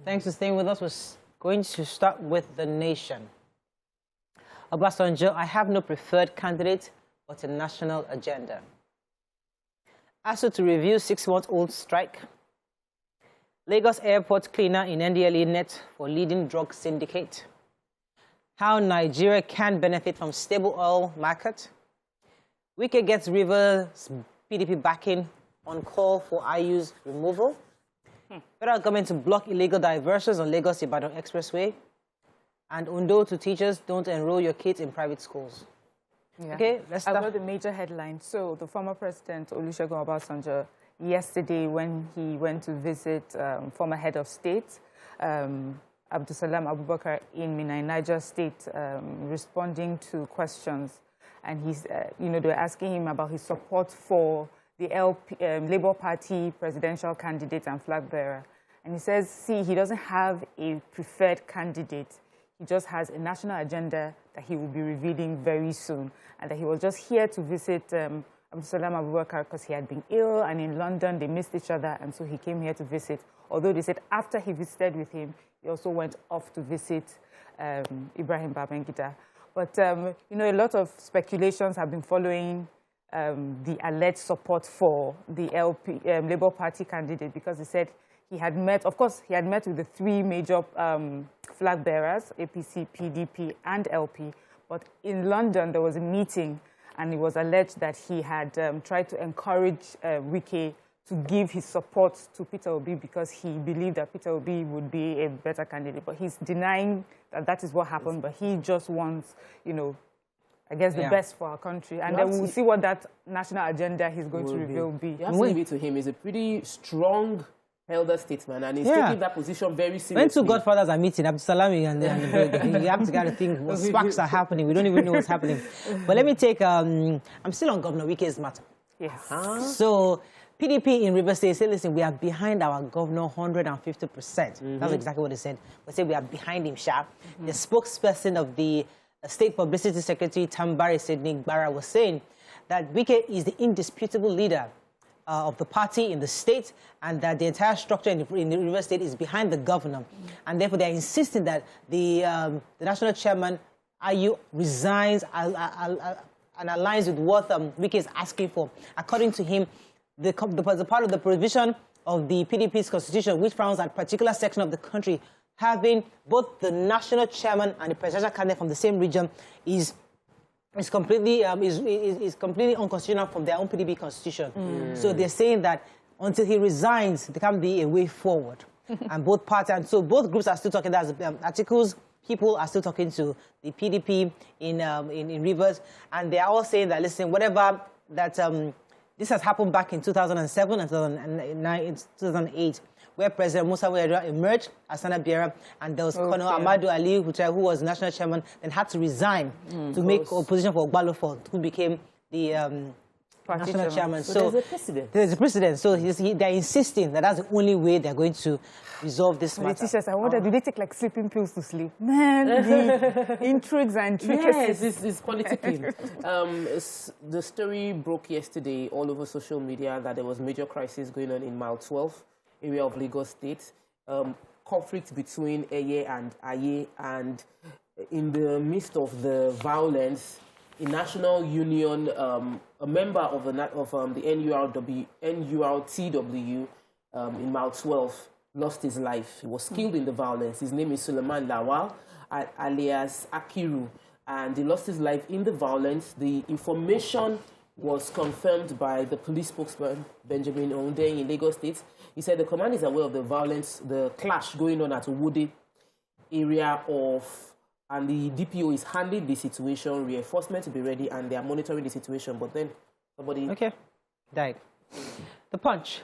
Thanks for staying with us. We're going to start with the nation. Obasanjo, I have no preferred candidate but a national agenda. ASUU to review 6-month-old strike. Lagos airport cleaner in NDLEA net for leading drug syndicate. How Nigeria can benefit from stable oil market. Wike gets Rivers PDP backing on call for IU's removal. Federal government to block illegal diversions on Lagos-Ibadan Expressway. And Ondo to teachers, don't enroll your kids in private schools. Yeah. Okay, let's start. I've got the major headlines. So the former president, Olusegun Obasanjo, yesterday when he went to visit former head of state, Abdulsalam Abubakar in Minna, Niger State, responding to questions. And he's, they were asking him about his support for the Labour Party presidential candidate and flag bearer. And he says, see, he doesn't have a preferred candidate. He just has a national agenda that he will be revealing very soon. And that he was just here to visit Abdulsalam Abubakar because he had been ill, and in London they missed each other, and so he came here to visit. Although they said after he visited with him, he also went off to visit Ibrahim Babangida. But, a lot of speculations have been following the alleged support for the Labour Party candidate, because he said he had met, of course, he had met with the three major flag bearers, APC, PDP, and LP. But in London, there was a meeting, and it was alleged that he had tried to encourage Wike to give his support to Peter Obi because he believed that Peter Obi would be a better candidate. But he's denying that that is what happened, but he just wants, I guess, the best for our country. And then we'll see what that national agenda he's going to reveal be. You have to give it to him. He's a pretty strong elder statesman, and he's taking that position very seriously. When two godfathers are meeting, Abdulsalami and you have to kind of think what sparks are happening. We don't even know what's happening. But let me take, I'm still on Governor Wike's matter. Yes. So PDP in Rivers State said, listen, we are behind our governor 150%. That's exactly what they said. They said we are behind him, sharp. The spokesperson of the State Publicity Secretary, Tambari Sidney Gbara, was saying that Wike is the indisputable leader of the party in the state, and that the entire structure in the Rivers State is behind the governor. And therefore, they're insisting that the national chairman, IU, resigns and aligns with what Wike is asking for. According to him, the part of the provision of the PDP's constitution, which frowns at a particular section of the country having both the national chairman and the presidential candidate from the same region, is completely unconstitutional from their own PDP constitution. So they're saying that until he resigns, there can't be a way forward. And both parties, and so both groups are still talking. That's articles. People are still talking to the PDP in Rivers, and they are all saying that, listen, whatever that this has happened back in 2007 and 2008. Where President Musa Yar'Adua emerged as Senate bearer, and there was Colonel Amadou Ali, who was national chairman, and had to resign to make opposition for Ogbalofo, who became the national chairman. So there's a precedent. There's a precedent. So they're insisting that that's the only way they're going to resolve this matter. Teachers, I wonder, do they take like sleeping pills to sleep? Man, the intrigues and intricacies. Yes, it's politicking. The story broke yesterday all over social media that there was major crisis going on in Mile 12. Area of Lagos State, conflict between Eye and Aye, and in the midst of the violence, a national union, a member of the NURTW in Mile 12 lost his life. He was killed in the violence. His name is Suleiman Lawal, alias Akiru, and he lost his life in the violence. The information was confirmed by the police spokesman, Benjamin Onde, in Lagos State. He said the command is aware of the violence, the clash going on at Owode area and the DPO is handling the situation, reinforcement to be ready, and they are monitoring the situation. But then somebody... Okay, died. The Punch.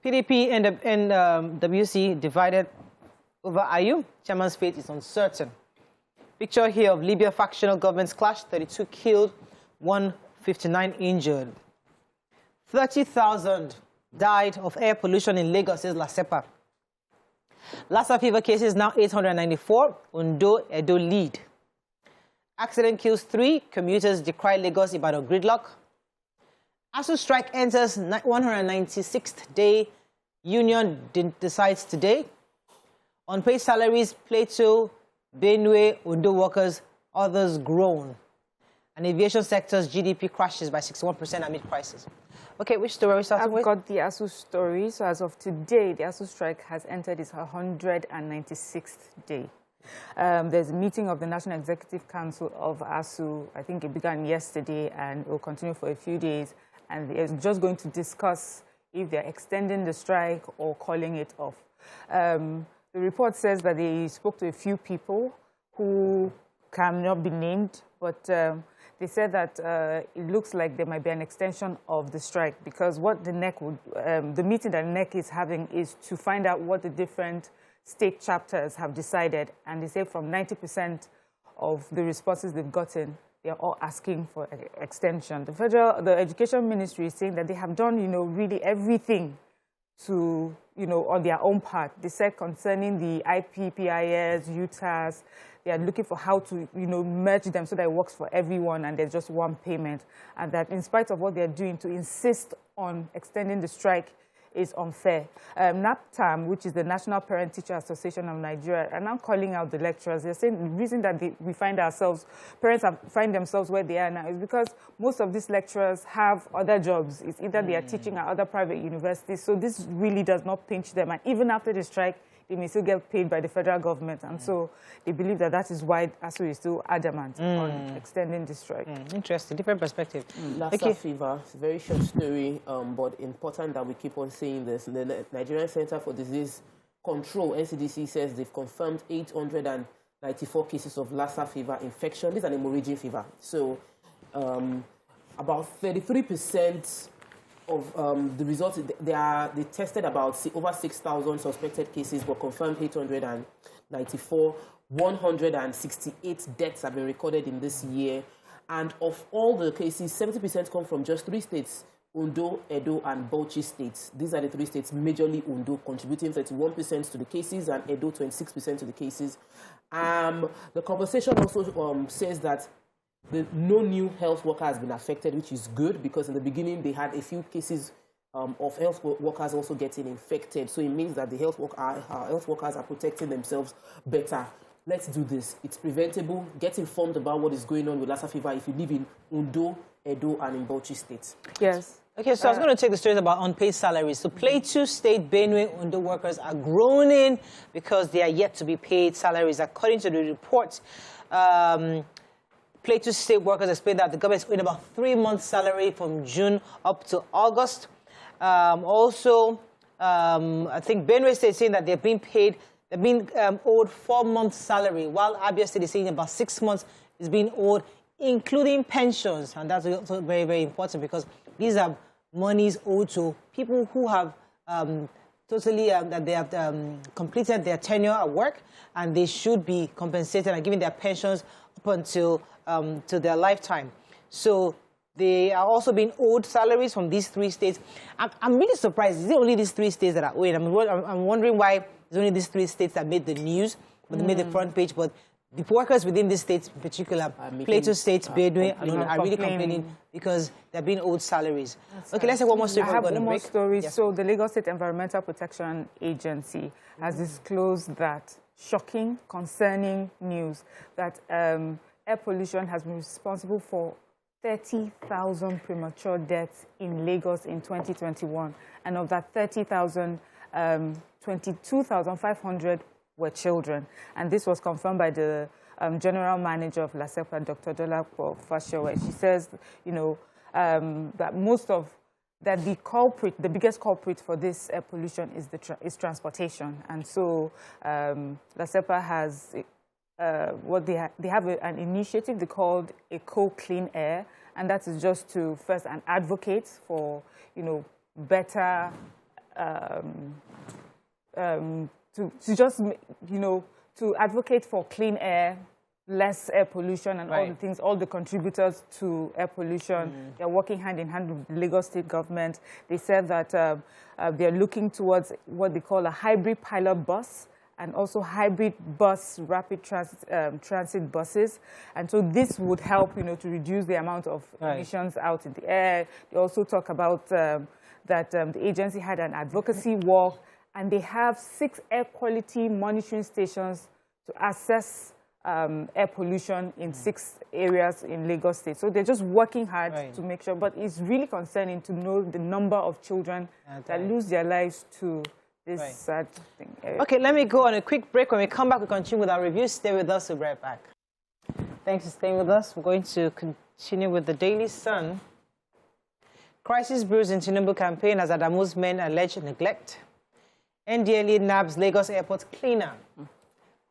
PDP and WC divided over IU. Chairman's fate is uncertain. Picture here of Libya factional governments clash, 32 killed, 159 injured. 30,000 died of air pollution in Lagos, says Lassa. Lassa fever cases now 894. Ondo, Edo lead. Accident kills 3. Commuters decry Lagos-Ibadan gridlock. ASUU strike enters 196th day. Union decides today. Unpaid salaries, Plateau, Benue, Ondo workers, others groan. And aviation sector's GDP crashes by 61% amid crisis. Okay, which story are we starting with? I've got the ASUU story. So as of today, the ASUU strike has entered its 196th day. There's a meeting of the National Executive Council of ASUU. I think it began yesterday and it will continue for a few days. And they're just going to discuss if they're extending the strike or calling it off. The report says that they spoke to a few people who cannot be named, but they said that it looks like there might be an extension of the strike because what the NEC would, the meeting that NEC is having is to find out what the different state chapters have decided. And they say from 90% of the responses they've gotten, they're all asking for an extension. The Education Ministry is saying that they have done, really everything to, on their own part. They said concerning the IPPIS, UTAS, they are looking for how to, merge them so that it works for everyone and there's just one payment. And that in spite of what they're doing, to insist on extending the strike is unfair. NAPTAM, which is the National Parent Teacher Association of Nigeria, are now calling out the lecturers. They're saying the reason that parents find themselves where they are now is because most of these lecturers have other jobs. It's either they are teaching at other private universities, so this really does not pinch them. And even after the strike, they may still get paid by the federal government. And so they believe that that is why ASUU is still adamant on extending the strike. Interesting, different perspective. Lassa fever, it's a very short story, but important that we keep on saying this. The Nigerian Center for Disease Control, NCDC, says they've confirmed 894 cases of Lassa fever infection. This is an hemorrhaging fever. So about 33% of the results, they tested about over 6,000 suspected cases, but confirmed 894. 168 deaths have been recorded in this year. And of all the cases, 70% come from just 3 states, Ondo, Edo, and Bauchi states. These are the 3 states, majorly Ondo, contributing 31% to the cases, and Edo 26% to the cases. The conversation also says that no new health worker has been affected, which is good because in the beginning they had a few cases of health workers also getting infected. So it means that the health workers are protecting themselves better. Let's do this. It's preventable. Get informed about what is going on with Lassa fever if you live in Ondo, Edo, and in Bauchi states. Yes. Okay, so I was going to take the stories about unpaid salaries. So Plateau State, Benue, Ondo workers are groaning because they are yet to be paid salaries. According to the report, Plateau State workers explained that the government is owing about 3 months' salary from June up to August. I think Benue State is saying that they're being paid, they're being owed 4 months' salary, while Abia State is saying about 6 months is being owed, including pensions. And that's also very, very important because these are monies owed to people who have that they have completed their tenure at work, and they should be compensated and given their pensions up until to their lifetime. So they are also being owed salaries from these 3 states. I'm really surprised. Is it only these 3 states that are owing? I'm wondering why it's only these 3 states that made the news, but they made the front page. But the workers within these states, in particular, Plateau State, Benue, are really complaining because they're being owed salaries. Okay, let's have one more story. I have one more story. Yes. So the Lagos State Environmental Protection Agency has disclosed that shocking, concerning news that air pollution has been responsible for 30,000 premature deaths in Lagos in 2021. And of that 30,000, 22,500 were children. And this was confirmed by the general manager of Lassa, Dr. Dolapo Fashowe. She says, that the biggest culprit for this air pollution is transportation. And so Lassa has they have an initiative they called Eco Clean Air, and that is just to first advocate for better to advocate for clean air, less air pollution, and all the contributors to air pollution. They're working hand in hand with the Lagos State government. They said that they're looking towards what they call a hybrid pilot bus, and also hybrid bus rapid transit buses. And so this would help, to reduce the amount of emissions out in the air. They also talk about that the agency had an advocacy walk, and they have 6 air quality monitoring stations to assess air pollution in 6 areas in Lagos State. So they're just working hard to make sure, but it's really concerning to know the number of children that lose their lives to this sad thing. Okay, let me go on a quick break. When we come back, we continue with our review. Stay with us, we'll be right back. Thanks for staying with us. We're going to continue with the Daily Sun. Crisis brews in Tinubu campaign as Adamu's men allege neglect. NDLEA nabs Lagos airport cleaner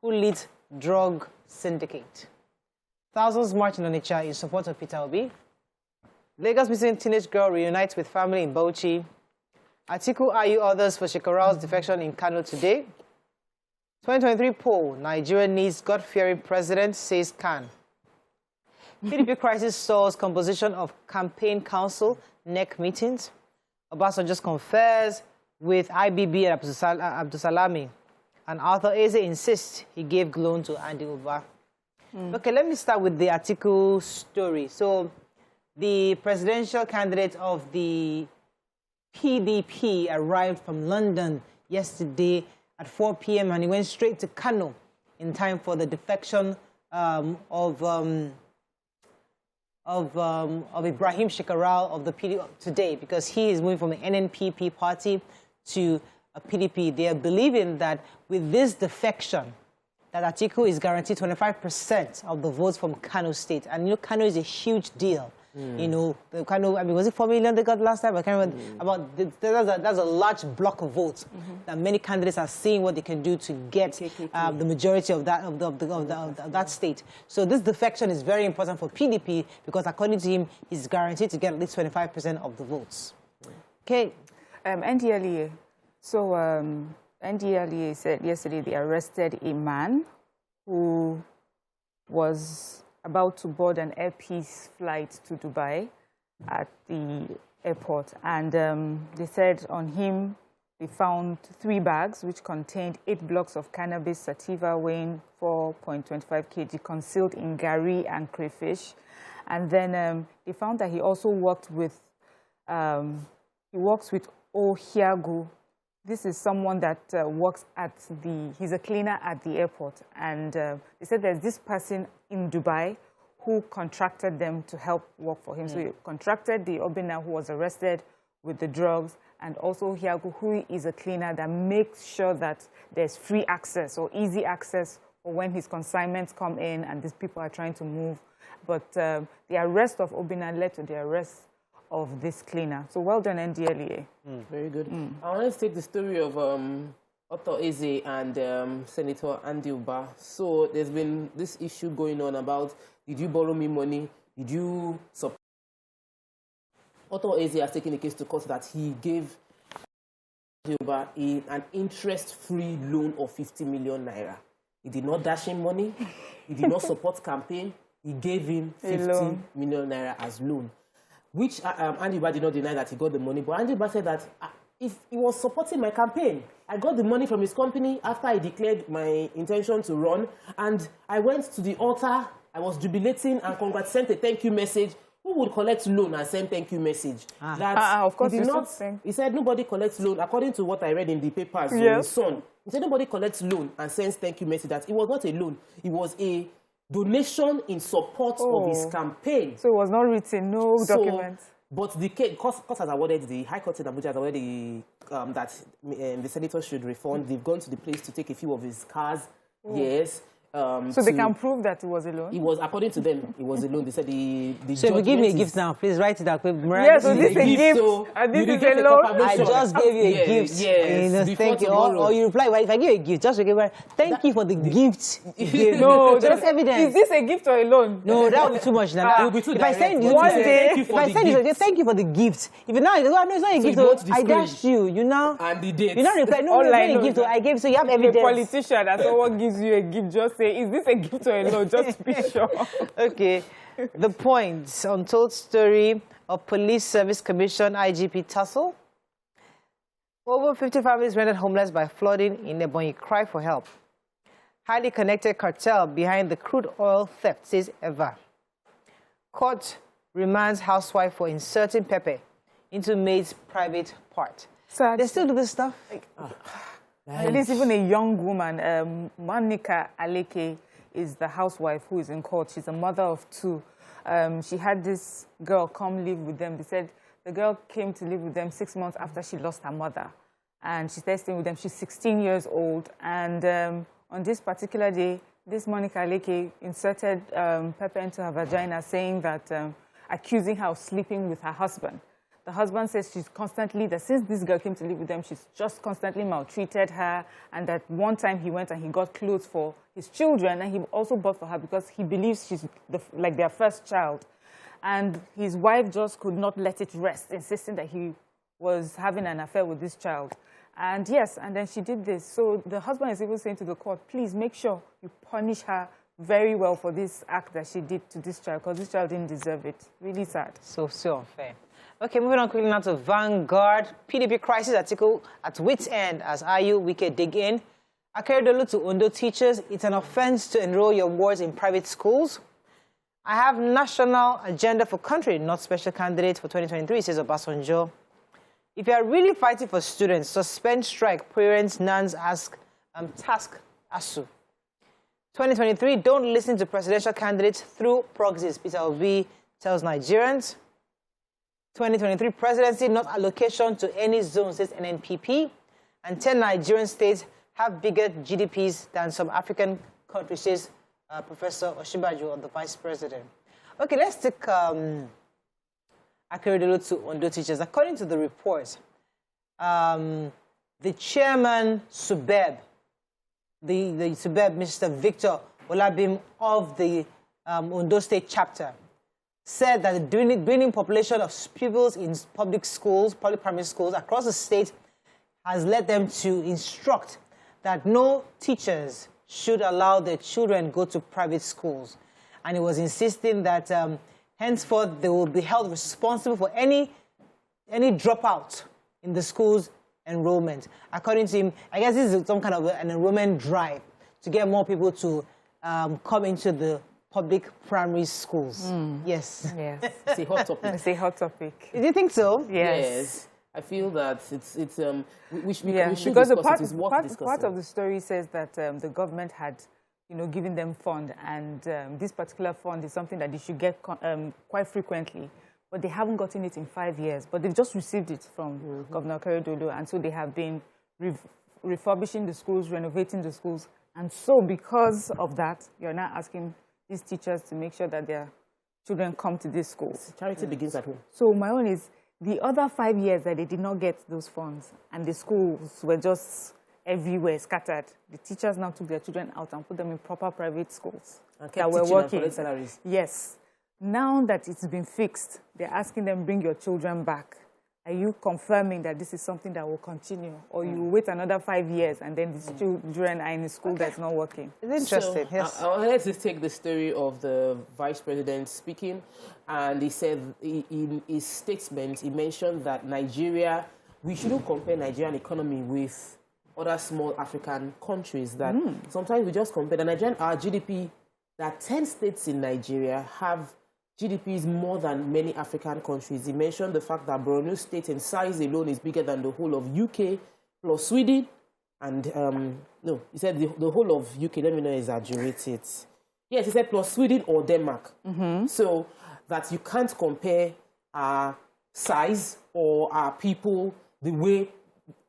who leads drug syndicate. Thousands march in Onitsha in support of Peter Obi. Lagos missing teenage girl reunites with family in Bauchi. Atiku IU others for Shekaral's defection in Kano today. 2023 poll, Nigeria needs God-fearing president, says Khan. PDP crisis stalls composition of campaign council, NEC meetings. Obasanjo just confers with IBB and Abdusalami. And Arthur Eze insists he gave loan to Andy Uba. Okay, let me start with the Atiku story. So the presidential candidate of the PDP arrived from London yesterday at 4 p.m. and he went straight to Kano in time for the defection of Ibrahim Shekaral of the PDP today, because he is moving from the NNPP party to a PDP. They are believing that with this defection, that Atiku is guaranteed 25% of the votes from Kano State. And you know, Kano is a huge deal. You know, the Kano, I mean, was it 4 million they got last time? I can't remember. That's a large block of votes that many candidates are seeing what they can do to get the majority of that state. So this defection is very important for PDP because, according to him, he's guaranteed to get at least 25% of the votes. Okay. NDLEA. So NDLEA said yesterday they arrested a man who was about to board an Air Peace flight to Dubai at the airport. And they said on him they found 3 bags which contained 8 blocks of cannabis sativa weighing 4.25 kg concealed in gari and crayfish. And then they found that he also worked with, he works with Ohiagu. This is someone that works at he's a cleaner at the airport. And they said there's this person in Dubai who contracted them to help work for him. So he contracted the Obina who was arrested with the drugs, and also Ohiagu, who is a cleaner that makes sure that there's free access or easy access for when his consignments come in and these people are trying to move. But the arrest of Obina led to the arrest of this cleaner. So well done, NDLEA. Very good. I want to take the story of Arthur Eze and Senator Andy Uba. So there's been this issue going on about, did you borrow me money? Did you support? Arthur Eze has taken a case to court that he gave Andy Uba an interest-free loan of 50 million naira. He did not dash him money. He did not support campaign. He gave him 50 million naira as loan, which Andy Uba did not deny that he got the money. But Andy Uba said that if he was supporting my campaign, I got the money from his company after I declared my intention to run, and I went to the altar, I was jubilating and sent a thank you message. Who would collect loan and send thank you message? Of course, he did not. He said nobody collects loan, according to what I read in the papers. His son. He said nobody collects loan and sends thank you message. That it was not a loan. It was a donation in support of his campaign. So it was not written, no documents. But the case, court has awarded, the High Court in Abuja has awarded that the senator should refund. They've gone to the place to take a few of his cars. Yes. So they can prove that it was a loan? It was, according to them, it was a loan. They said the so if you give me a gift now, please write it out. Yes, so this is a gift. So and this is a loan. I just gave you a gift. Yes. You know, thank you. Or you reply, well, if I give you a gift, just give thank you for the gift you gave. No, just evidence. Is this a gift or a loan? No, that would be too much. It will be too direct. If I send you one day, if I send you, thank you for the gift. If you now, no, it's not a gift. So I dashed you. You know. And the date. You know, reply. No, it's not a gift. I gave. So you have evidence. A politician, that someone gives you a gift, just say, is this a gift or a loan? Just to be sure. Okay. The points. Untold story of Police Service Commission IGP tussle. Over 50 families rendered homeless by flooding in Ebonyi cry for help. Highly connected cartel behind the crude oil theft, says Eva. Court remands housewife for inserting pepper into maid's private part. So They still do this stuff? at least even a young woman, Monica Aleke, is the housewife who is in court. She's a mother of 2. She had this girl come live with them. They said the girl came to live with them 6 months after she lost her mother. And she started staying with them. She's 16 years old. And on this particular day, this Monica Aleke inserted pepper into her vagina, saying that, accusing her of sleeping with her husband. The husband says she's constantly, that since this girl came to live with them, she's just constantly maltreated her, and that one time he went and he got clothes for his children, and he also bought for her because he believes she's like their first child. And his wife just could not let it rest, insisting that he was having an affair with this child. And yes, and then she did this. So the husband is even saying to the court, please make sure you punish her very well for this act that she did to this child, because this child didn't deserve it. Really sad. So unfair. Okay, moving on quickly now to Vanguard. PDP crisis article at wit's end as IU Wike dig in. Akiru to Ondo teachers, it's an offense to enroll your wards in private schools. I have national agenda for country, not special candidate for 2023, says Obasanjo. If you are really fighting for students, suspend strike, parents, nuns, task ASUU. 2023, don't listen to presidential candidates through proxies, Peter Obi tells Nigerians. 2023 presidency, not allocation to any zone, says NNPP. And 10 Nigerian states have bigger GDPs than some African countries, says Professor Oshibaju, the vice president. Okay, let's take Akiru to Ondo teachers. According to the report, the chairman, SUBEB, the SUBEB, Mr. Victor Olabim of the Ondo State chapter, said that the dwindling population of pupils in public schools, public primary schools across the state has led them to instruct that no teachers should allow their children go to private schools. And he was insisting that henceforth they will be held responsible for any dropout in the school's enrollment. According to him, I guess this is some kind of an enrollment drive to get more people to come into the public primary schools. Yes. Yes. It's a hot topic. It's a hot topic. Do you think so? Yes. I feel that we should because discuss it. It's worth discussing. part of the story says that the government had, given them fund, and this particular fund is something that they should get quite frequently, but they haven't gotten it in 5 years. But they've just received it from Governor Akiru, and so they have been refurbishing the schools, renovating the schools, and so because of that, you're now asking these teachers to make sure that their children come to these schools. Charity begins at home. So my own is, the other 5 years that they did not get those funds and the schools were just everywhere scattered, the teachers now took their children out and put them in proper private schools that were working. Salaries. Yes. Now that it's been fixed, they're asking them, bring your children back. Are you confirming that this is something that will continue? Or you wait another 5 years and then these children are in a school that's not working? It's interesting, So, yes. let's just take the story of the vice president speaking. And he said in his statement, he mentioned that Nigeria, we shouldn't compare Nigerian economy with other small African countries. That sometimes we just compare our GDP, that 10 states in Nigeria have GDPs more than many African countries. He mentioned the fact that Borno State in size alone is bigger than the whole of UK plus Sweden. And, no, he said the whole of UK, let me not exaggerate it. Yes, he said plus Sweden or Denmark. So that you can't compare our size or our people the way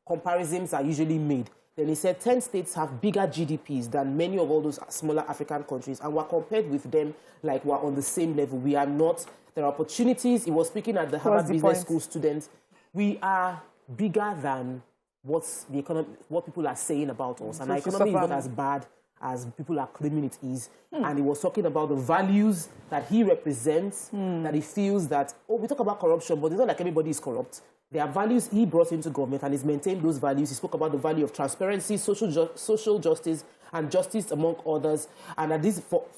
comparisons are usually made. Then he said 10 states have bigger GDPs than many of all those smaller African countries, and we're compared with them like we're on the same level. We are not. There are opportunities. He was speaking at the Harvard Business School students. We are bigger than what people are saying about us. And our economy is not as bad as people are claiming it is. And he was talking about the values that he represents, that he feels that, we talk about corruption, but it's not like everybody is corrupt. There are values he brought into government, and he's maintained those values. He spoke about the value of transparency, social justice, and justice, among others. And that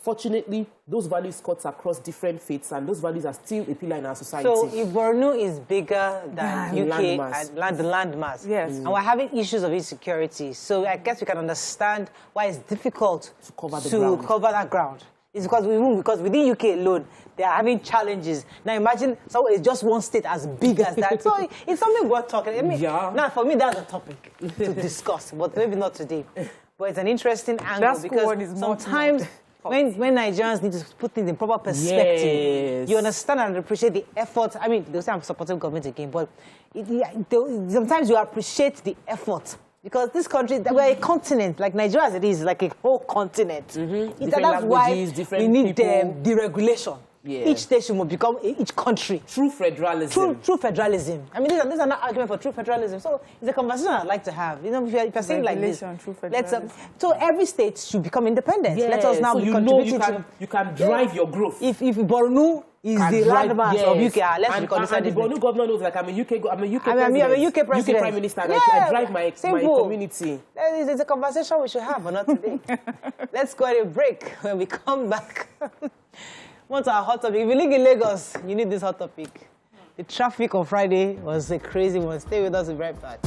fortunately, those values cuts across different faiths, and those values are still a pillar in our society. So if Borno is bigger than UK and the landmass, yes, and we're having issues of insecurity, so I guess we can understand why it's difficult to cover that ground. It's because within UK alone, they are having challenges. Now imagine someone is just one state as big as that. So it's something worth talking. I mean, now for me, that's a topic to discuss, but maybe not today. But it's an interesting angle because sometimes when Nigerians need to put things in proper perspective, you understand and appreciate the effort. I mean, they'll say I'm supporting government again, but sometimes you appreciate the effort. Because this country, we're a continent, like Nigeria as it is, like a whole continent. That's why we need deregulation. Each station will become each country. True federalism. True federalism. I mean, these are not argument for true federalism. So it's a conversation I'd like to have. You know, if you're saying like this, so every state should become independent. Let us now so you can drive your growth. If Borno is the landmass of UK, and the Borno governor knows, like, I'm a UK president. I'm a UK president. UK prime minister. I drive my community. It's a conversation we should have, but not today. Let's go at a break. When we come back, what's our hot topic? If you live in Lagos, you need this hot topic. The traffic on Friday was a crazy one. Stay with us, we'll be right back.